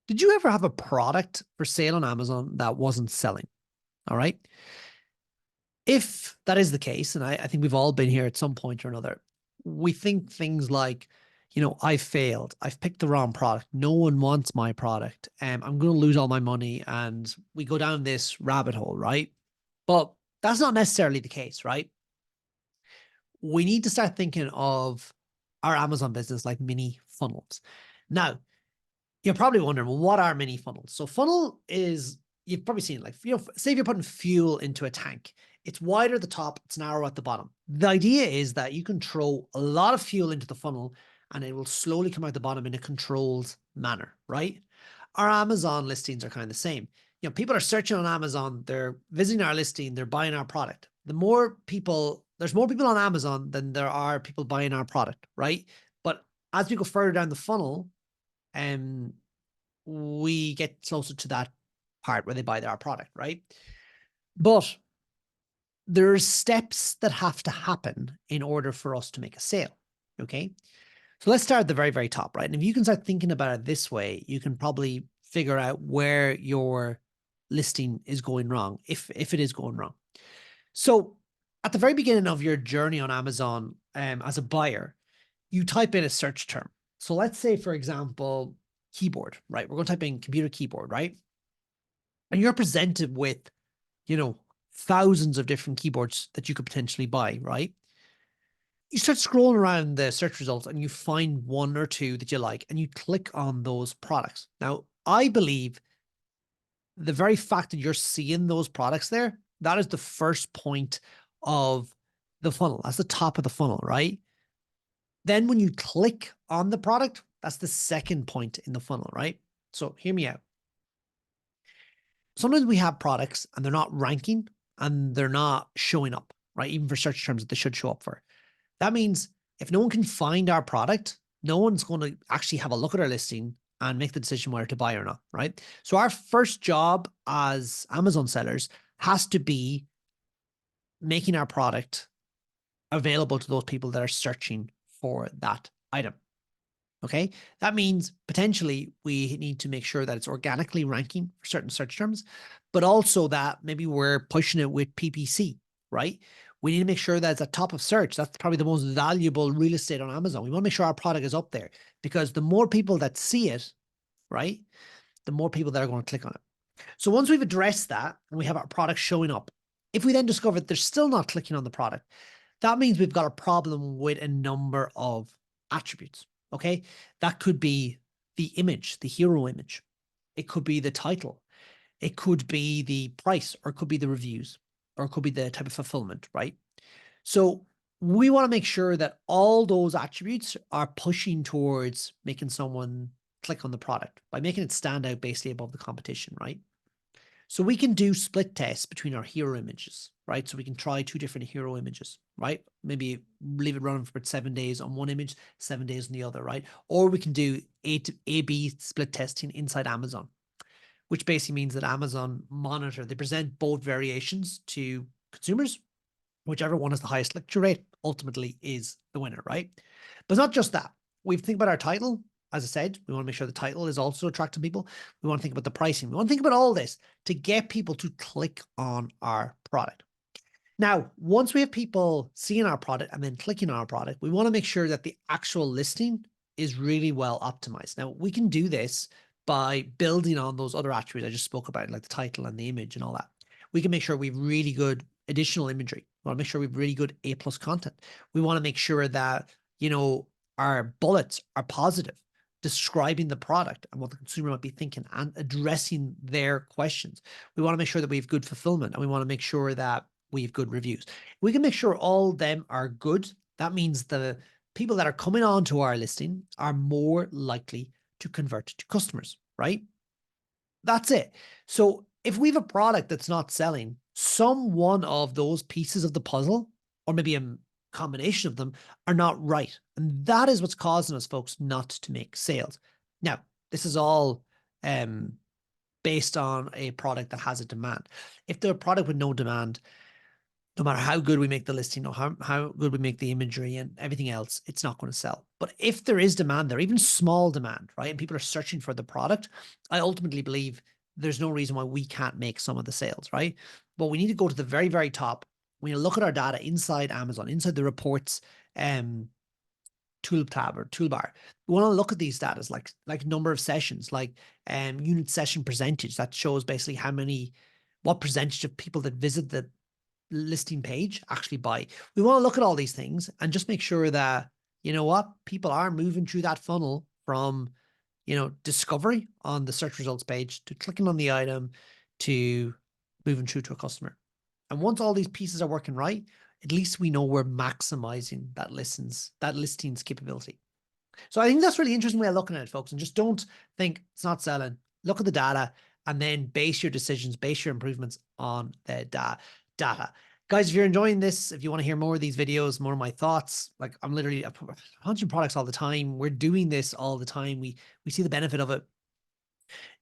Did you ever have a product for sale on Amazon that wasn't selling? All right. If that is the case, and I think we've all been here at some point or another, we think things like, I failed. I've picked the wrong product. No one wants my product. I'm going to lose all my money. And we go down this rabbit hole, right? But that's not necessarily the case, right? We need to start thinking of our Amazon business like mini funnels. Now, you're probably wondering, well, what are mini funnels? So funnel is, you've probably seen, like, say if you're putting fuel into a tank, it's wider at the top, it's narrow at the bottom. The idea is that you can throw a lot of fuel into the funnel and it will slowly come out the bottom in a controlled manner, right? Our Amazon listings are kind of the same. People are searching on Amazon, they're visiting our listing, they're buying our product. There's more people on Amazon than there are people buying our product, right? But as we go further down the funnel, um, we get closer to that part where they buy our product, right? But there's steps that have to happen in order for us to make a sale. Okay. So let's start at the very, very top, right? And if you can start thinking about it this way, you can probably figure out where your listing is going wrong, if it is going wrong. So at the very beginning of your journey on Amazon, as a buyer, you type in a search term. So let's say, for example, keyboard, right? We're going to type in computer keyboard, right? And you're presented with, thousands of different keyboards that you could potentially buy, right? You start scrolling around the search results and you find one or two that you like and you click on those products. Now, I believe the very fact that you're seeing those products there, that is the first point of the funnel. That's the top of the funnel, right? Then when you click on the product, that's the second point in the funnel, right? So hear me out. Sometimes we have products and they're not ranking and they're not showing up, right? Even for search terms that they should show up for. That means if no one can find our product, no one's going to actually have a look at our listing and make the decision whether to buy or not, right? So our first job as Amazon sellers has to be making our product available to those people that are searching for that item. Okay. That means potentially we need to make sure that it's organically ranking for certain search terms, but also that maybe we're pushing it with PPC, right? We need to make sure that it's at top of search. That's probably the most valuable real estate on Amazon. We want to make sure our product is up there because the more people that see it, right, the more people that are going to click on it. So once we've addressed that and we have our product showing up, if we then discover that they're still not clicking on the product, that means we've got a problem with a number of attributes. Okay. That could be the image, the hero image. It could be the title. It could be the price, or it could be the reviews, or it could be the type of fulfillment, right? So we want to make sure that all those attributes are pushing towards making someone click on the product by making it stand out basically above the competition, right? So we can do split tests between our hero images, right? So we can try two different hero images, right? Maybe leave it running for 7 days on one image, 7 days on the other, right? Or we can do A/B split testing inside Amazon, which basically means that Amazon monitor, they present both variations to consumers. Whichever one has the highest click-through rate ultimately is the winner, right? But it's not just that. We think about our title. As I said, we want to make sure the title is also attracting people. We want to think about the pricing. We want to think about all this to get people to click on our product. Now, once we have people seeing our product and then clicking on our product, we want to make sure that the actual listing is really well optimized. Now, we can do this by building on those other attributes I just spoke about, like the title and the image and all that. We can make sure we have really good additional imagery. We want to make sure we have really good A+ content. We want to make sure that, our bullets are positive, describing the product and what the consumer might be thinking and addressing their questions. We want to make sure that we have good fulfillment, and we want to make sure that we have good reviews. We can make sure all of them are good. That means the people that are coming onto our listing are more likely to convert to customers, right? That's it. So if we have a product that's not selling, some one of those pieces of the puzzle, or maybe a combination of them, are not right. And that is what's causing us, folks, not to make sales. Now, this is all based on a product that has a demand. If the product with no demand, no matter how good we make the listing or how good we make the imagery and everything else, it's not going to sell. But if there is demand there, even small demand, right, and people are searching for the product, I ultimately believe there's no reason why we can't make some of the sales, right? But we need to go to the very, very top. We need to look at our data inside Amazon, inside the reports tool tab or toolbar. We want to look at these data like number of sessions, like unit session percentage that shows basically what percentage of people that visit the listing page actually buy. We want to look at all these things and just make sure that, you know what, people are moving through that funnel from, discovery on the search results page to clicking on the item to moving through to a customer. And once all these pieces are working right, at least we know we're maximizing that listings capability. So I think that's really interesting way of looking at it, folks. And just don't think it's not selling. Look at the data and then base your decisions, base your improvements on the data. Guys, if you're enjoying this, if you want to hear more of these videos, more of my thoughts, like I'm literally launching products all the time. We're doing this all the time. We see the benefit of it.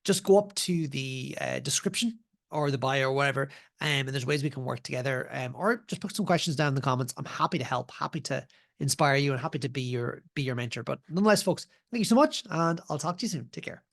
Just go up to the description or the bio or whatever, and there's ways we can work together, or just put some questions down in the comments. I'm happy to help, happy to inspire you, and happy to be your mentor. But nonetheless, folks, thank you so much, and I'll talk to you soon. Take care.